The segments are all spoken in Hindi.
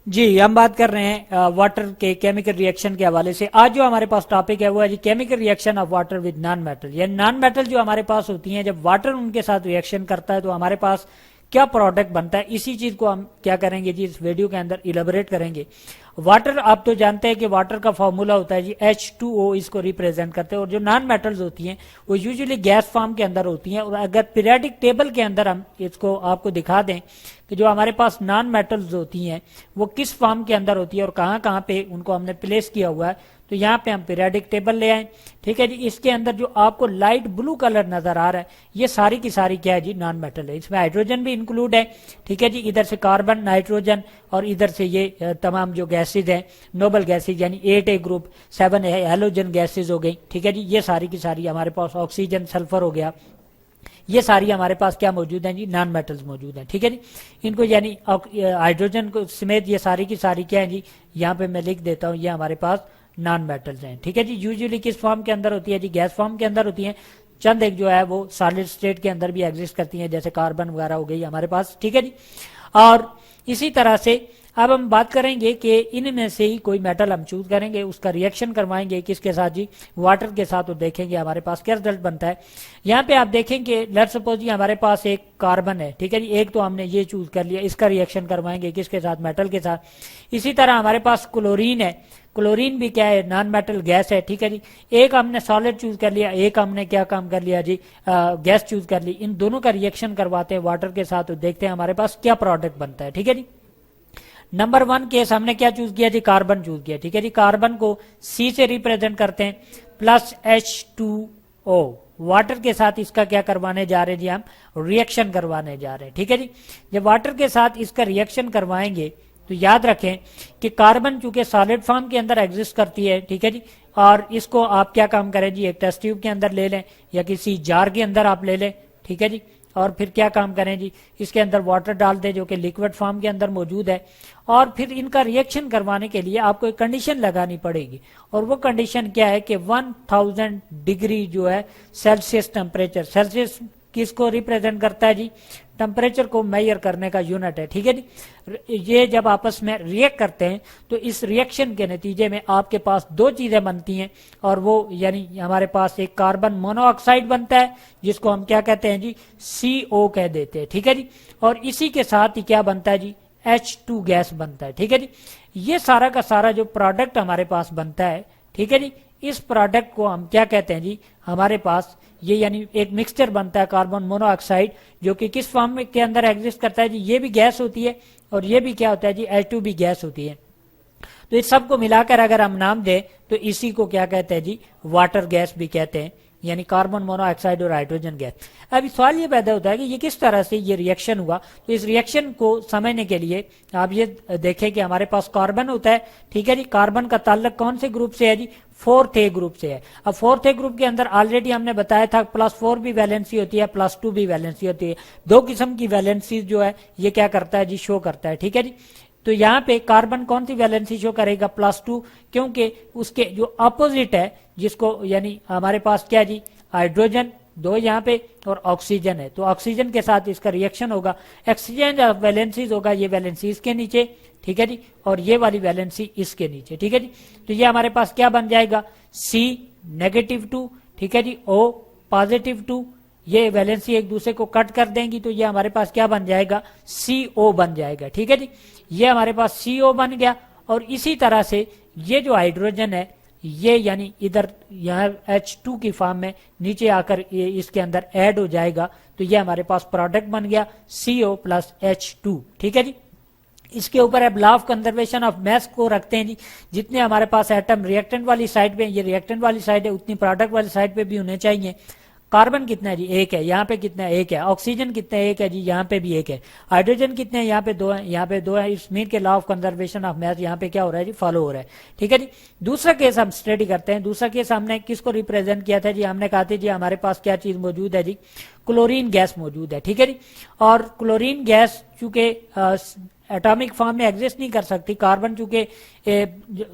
जी, हम बात कर रहे हैं वाटर के केमिकल रिएक्शन के हवाले से। आज जो हमारे पास टॉपिक है वो है जी chemical reaction of water with non metal. यानी नॉन मेटल जो हमारे पास होती हैं, जब वाटर उनके साथ रिएक्शन करता है तो हमारे पास क्या प्रोडक्ट बनता है, इसी चीज को हम क्या करेंगे जी इस वीडियो के अंदर इलेबोरेट करेंगे। वाटर आप तो जानते हैं कि वाटर का फॉर्मूला होता है जी H2O, इसको रिप्रेजेंट करते हैं। और जो नॉन मेटल्स होती हैं वो यूजुअली गैस फॉर्म के अंदर होती हैं। और अगर पीरियोडिक टेबल के अंदर हम इसको आपको दिखा दें कि जो हमारे पास नॉन मेटल्स होती हैं वो किस फॉर्म के अंदर होती है और कहाँ कहाँ पे उनको हमने प्लेस किया हुआ है, तो यहाँ पे हम पीरियोडिक टेबल ले आए। ठीक है जी, इसके अंदर जो आपको लाइट ब्लू कलर नजर आ रहा है ये सारी की सारी क्या है जी नॉन मेटल है। इसमें हाइड्रोजन भी इंक्लूड है। ठीक है जी, इधर से कार्बन, नाइट्रोजन और इधर से ये तमाम जो गैसेज हैं नोबल गैसेज, यानी 8A ग्रुप, 7 हैलोजन गैसेज हो गई। ठीक है जी, ये सारी की सारी हमारे पास ऑक्सीजन, सल्फर हो गया, ये सारी हमारे पास क्या मौजूद हैं जी नॉन मेटल्स मौजूद हैं। ठीक है जी, इनको यानी हाइड्रोजन को समेत ये सारी की सारी क्या है जी, यहाँ पे मैं लिख देता हूँ, ये हमारे पास नॉन मेटल्स हैं। ठीक है जी, यूजुअली किस फॉर्म के अंदर होती है जी, गैस फॉर्म के अंदर होती है। चंद एक जो है वो सॉलिड स्टेट के अंदर भी एग्जिस्ट करती हैं, जैसे कार्बन वगैरह हो गई हमारे पास। ठीक है जी, और इसी तरह से अब हम बात करेंगे कि इनमें से ही कोई मेटल हम चूज करेंगे, उसका रिएक्शन करवाएंगे किसके साथ जी, वाटर के साथ, और देखेंगे हमारे पास क्या रिजल्ट बनता है। यहाँ पे आप देखेंगे लेट्स सपोज जी हमारे पास एक कार्बन है। ठीक है जी, एक तो हमने ये चूज कर लिया, इसका रिएक्शन करवाएंगे किसके साथ, मेटल के साथ। इसी तरह हमारे पास क्लोरीन है, क्लोरीन भी क्या है, नॉन मेटल गैस है। ठीक है जी, एक हमने सॉलिड चूज कर लिया, एक हमने क्या काम कर लिया जी, गैस चूज कर ली। इन दोनों का रिएक्शन करवाते हैं वाटर के साथ, तो देखते हैं हमारे पास क्या प्रोडक्ट बनता है। ठीक है जी, नंबर 1 केस हमने क्या चूज किया जी, कार्बन चूज किया। ठीक है जी, कार्बन को C से रिप्रेजेंट करते हैं, प्लस H2O, वाटर के साथ इसका क्या करवाने जा रहे हैं जी, हम रिएक्शन करवाने जा रहे हैं। ठीक है जी, जब वाटर के साथ इसका रिएक्शन करवाएंगे तो याद रखें कि कार्बन चूंकि सॉलिड फॉर्म के अंदर एग्जिस्ट करती है। ठीक है जी, और इसको आप क्या काम करें जी, एक टेस्ट ट्यूब के अंदर ले लें या किसी जार के अंदर आप ले लें। ठीक है जी, और फिर क्या काम करें जी, इसके अंदर वाटर डाल दें जो कि लिक्विड फॉर्म के अंदर मौजूद है। और फिर इनका रिएक्शन करवाने के लिए आपको एक कंडीशन लगानी पड़ेगी, और वो कंडीशन क्या है कि 1000 डिग्री जो है सेल्सियस टेम्परेचर, सेल्सियस किसको रिप्रेजेंट करता है जी, टेम्परेचर को मेजर करने का यूनिट है। ठीक है जी, ये जब आपस में रिएक्ट करते हैं तो इस रिएक्शन के नतीजे में आपके पास दो चीजें बनती हैं, और वो यानी हमारे पास एक कार्बन मोनोऑक्साइड बनता है जिसको हम क्या कहते हैं जी, CO कह देते हैं। ठीक है जी, और इसी के साथ ही क्या बनता है जी, H2 गैस बनता है। ठीक है जी, ये सारा का सारा जो प्रोडक्ट हमारे पास बनता है, ठीक है जी, इस प्रोडक्ट को हम क्या कहते हैं जी, हमारे पास ये यानी एक मिक्सचर बनता है कार्बन मोनोऑक्साइड, जो कि किस फॉर्म में के अंदर एग्जिस्ट करता है जी, ये भी गैस होती है और ये भी क्या होता है जी, H2 भी गैस होती है। तो इस सबको मिलाकर अगर हम नाम दें तो इसी को क्या कहते हैं जी, वाटर गैस भी कहते हैं, यानी कार्बन मोनोऑक्साइड और हाइड्रोजन गैस। अब सवाल ये पैदा होता है कि ये किस तरह से ये रिएक्शन हुआ। तो इस रिएक्शन को समझने के लिए आप ये देखें कि हमारे पास कार्बन होता है। ठीक है जी, कार्बन का ताल्लुक कौन से ग्रुप से है जी, 4th ग्रुप से है। अब 4th ग्रुप के अंदर ऑलरेडी हमने बताया था +4 भी वैलेंसी होती है, +2 भी वैलेंसी होती है। दो किस्म की वैलेंसी जो है ये क्या करता है जी, शो करता है। ठीक है जी, तो यहाँ पे कार्बन कौन सी वैलेंसी शो करेगा, +2, क्योंकि उसके जो अपोजिट है जिसको यानी हमारे पास क्या जी, हाइड्रोजन 2 यहाँ पे और ऑक्सीजन है, तो ऑक्सीजन के साथ इसका रिएक्शन होगा, एक्सचेंज ऑफ वैलेंसीज होगा, ये वैलेंसी इसके नीचे। ठीक है जी, और ये वाली वैलेंसी इसके नीचे। ठीक है जी, तो ये हमारे पास क्या बन जाएगा, C-2, ठीक है जी, O+2, ये वैलेंसी एक दूसरे को कट कर देंगी तो ये हमारे पास क्या बन जाएगा, CO बन जाएगा। ठीक है जी, ये हमारे पास CO बन गया। और इसी तरह से ये जो हाइड्रोजन है ये यानी इधर यहाँ H2 की फॉर्म में नीचे आकर ये इसके अंदर ऐड हो जाएगा, तो ये हमारे पास प्रोडक्ट बन गया CO+H2। ठीक है जी, इसके ऊपर अब law of conservation of mass को रखते हैं जी, जितने हमारे पास एटम रिएक्टेंट वाली साइड पे, ये रिएक्टेंट वाली साइड है, उतनी प्रोडक्ट वाली साइड पे भी होने चाहिए। कार्बन कितना है जी, 1 है, यहाँ पे कितना है, 1 है। ऑक्सीजन कितना है, 1 है जी, यहाँ पे भी 1 है। हाइड्रोजन कितने हैं, यहाँ पे 2 है, यहाँ पे 2 है। इस मीन के law of conservation of mass यहाँ पे क्या हो रहा है जी, फॉलो हो रहा है। ठीक है जी, दूसरा केस हम स्टडी करते हैं। दूसरा केस हमने किसको रिप्रेजेंट किया था जी, हमने कहा था जी हमारे पास क्या चीज मौजूद है जी, क्लोरीन गैस मौजूद है। ठीक है जी, और क्लोरीन गैस चूंकि एटॉमिक फॉर्म में एग्जिस्ट नहीं कर सकती, कार्बन चूंकि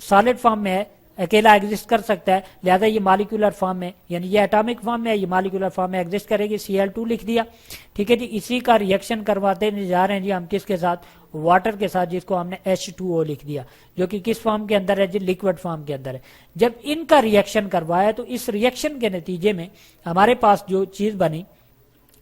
सॉलिड फॉर्म में है, अकेला एग्जिस्ट कर सकता है, लिहाजा ये मॉलिक्यूलर फॉर्म में, यानी ये एटॉमिक फॉर्म में है, ये मॉलिक्यूलर फॉर्म में एग्जिस्ट करेगी, Cl2 लिख दिया। ठीक है जी, इसी का रिएक्शन करवाते जा रहे हैं जी हम किसके साथ, वाटर के साथ, जिसको हमने H2O लिख दिया, जो कि किस फॉर्म के अंदर है जी, लिक्विड फॉर्म के अंदर है। जब इनका रिएक्शन करवाया तो इस रिएक्शन के नतीजे में हमारे पास जो चीज बनी,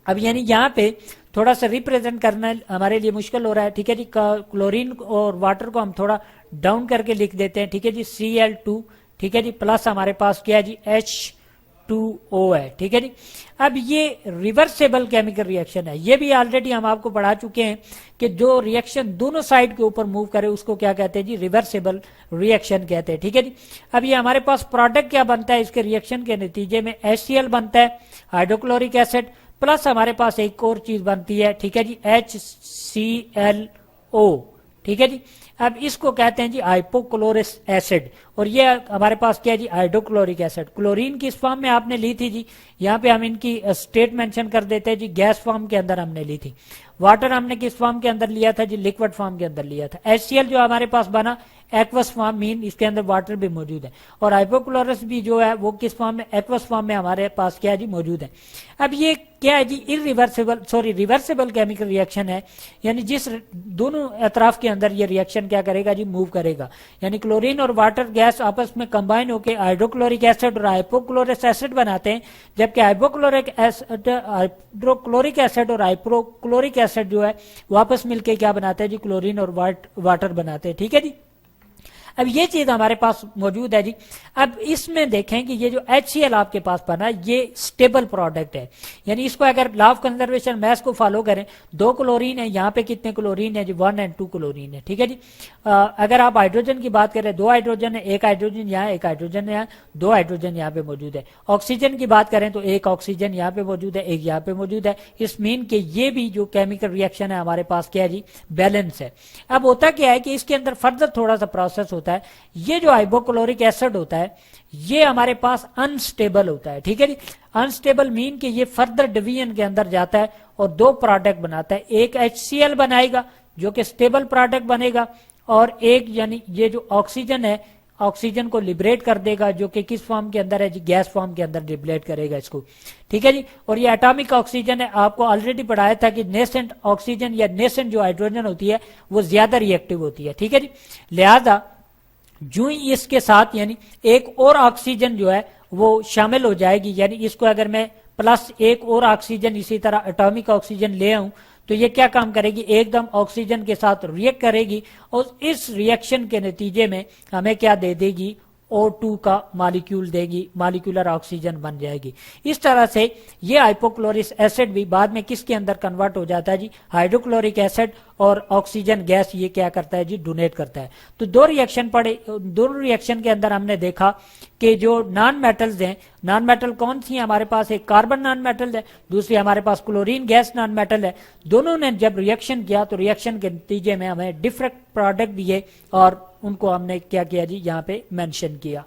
अब यानी यहाँ पे थोड़ा सा रिप्रेजेंट करना हमारे लिए मुश्किल हो रहा है, ठीक है जी। क्लोरीन और वाटर को हम थोड़ा डाउन करके लिख देते हैं, ठीक है जी, Cl2, ठीक है जी, प्लस हमारे पास क्या है जी, H2O है, ठीक है जी। अब ये रिवर्सेबल केमिकल रिएक्शन है, ये भी ऑलरेडी हम आपको पढ़ा चुके हैं कि जो रिएक्शन दोनों साइड के ऊपर मूव करे उसको क्या कहते हैं जी, रिवर्सेबल रिएक्शन कहते हैं, ठीक है जी। अब ये हमारे पास प्रोडक्ट क्या बनता है, इसके रिएक्शन के नतीजे में HCl बनता है, हाइड्रोक्लोरिक एसिड, प्लस हमारे पास एक और चीज बनती है, ठीक है जी, HClO, ठीक है जी। अब इसको कहते हैं जी हाइपोक्लोरिक एसिड, और ये हमारे पास क्या है जी, हाइड्रोक्लोरिक एसिड। क्लोरीन किस फॉर्म में आपने ली थी जी, यहाँ पे हम इनकी स्टेट मेंशन कर देते हैं जी, गैस फॉर्म के अंदर हमने ली थी। वाटर हमने किस फॉर्म के अंदर लिया था जी, लिक्विड फॉर्म के अंदर लिया था। HCl जो हमारे पास बना एक्वस फॉर्म, मीन इसके अंदर वाटर भी मौजूद है, और हाइपोक्लोरस भी जो है वो किस फॉर्म में, एक्वस फॉर्म में हमारे पास क्या है जी, मौजूद है। अब ये क्या है जी, रिवर्सेबल केमिकल रिएक्शन है, यानी जिस दोनों अतराफ के अंदर ये रिएक्शन क्या करेगा जी, मूव करेगा, यानी क्लोरीन और वाटर गैस आपस में कंबाइन होकर हाइड्रोक्लोरिक एसिड और हाइपोक्लोरिक एसिड बनाते हैं, जबकि हाइड्रोक्लोरिक एसिड और हाइपोक्लोरिक एसिड जो है वो आपस मिलकर क्या बनाते हैं जी, क्लोरीन और वाटर बनाते हैं, ठीक है जी। अब ये चीज हमारे पास मौजूद है जी। अब इसमें देखें कि ये जो HCl आपके पास बना, ये स्टेबल प्रोडक्ट है, यानी इसको अगर लॉ ऑफ कंजर्वेशन मैथ्स को फॉलो करें, 2 क्लोरीन है, यहाँ पे कितने क्लोरीन है जी, 1 और 2 क्लोरीन है, ठीक है जी। अगर आप हाइड्रोजन की बात करें, 2 हाइड्रोजन है, 1 हाइड्रोजन यहाँ, 1 हाइड्रोजन यहाँ, 2 हाइड्रोजन यहाँ पे मौजूद है। ऑक्सीजन की बात करें तो 1 ऑक्सीजन यहाँ पे मौजूद है, 1 यहाँ पे मौजूद है। इस मीन के ये भी जो केमिकल रिएक्शन है हमारे पास क्या है जी, बैलेंस है। अब होता क्या है कि इसके अंदर फर्दर थोड़ा सा प्रोसेस होता है, ये जो हाइपोक्लोरिक एसिड होता है ये हमारे पास अनस्टेबल होता है, ठीक है जी। अनस्टेबल मीन कि ये फर्दर डिवीजन के अंदर जाता है और 2 प्रोडक्ट बनाता है, एक HCl बनाएगा जो कि स्टेबल प्रोडक्ट बनेगा, और एक यानी ये जो ऑक्सीजन है, ऑक्सीजन को लिबरेट कर देगा, जो कि किस फॉर्म के अंदर है जी, गैस फॉर्म के अंदर लिबरेट करेगा इसको, ठीक है जी। और ये एटॉमिक ऑक्सीजन है, आपको ऑलरेडी पढ़ाया था कि नेसेंट ऑक्सीजन या नेसेंट जो हाइड्रोजन होती है वो ज्यादा रिएक्टिव होती है, ठीक है जी। लिहाजा जो ही इसके साथ यानी एक और ऑक्सीजन जो है वो शामिल हो जाएगी, यानी इसको अगर मैं प्लस एक और ऑक्सीजन इसी तरह एटॉमिक ऑक्सीजन ले आऊं तो ये क्या काम करेगी, एकदम ऑक्सीजन के साथ रिएक्ट करेगी, और इस रिएक्शन के नतीजे में हमें क्या दे देगी, O2 का मॉलिक्यूल देगी, मॉलिक्यूलर ऑक्सीजन बन जाएगी। इस तरह से ये हाइपोक्लोरिक एसिड भी बाद में किसके अंदर कन्वर्ट हो जाता है जी, हाइड्रोक्लोरिक एसिड, और ऑक्सीजन गैस ये क्या करता है जी, डोनेट करता है। तो 2 रिएक्शन पड़े, दोनों रिएक्शन के अंदर हमने देखा कि जो नॉन मेटल्स हैं, नॉन मेटल कौन सी है हमारे पास, एक कार्बन नॉन मेटल है, दूसरी हमारे पास क्लोरीन गैस नॉन मेटल है। दोनों ने जब रिएक्शन किया तो रिएक्शन के नतीजे में हमें डिफरेंट प्रोडक्ट दिए, और उनको हमने क्या किया जी, यहाँ पे मेंशन किया।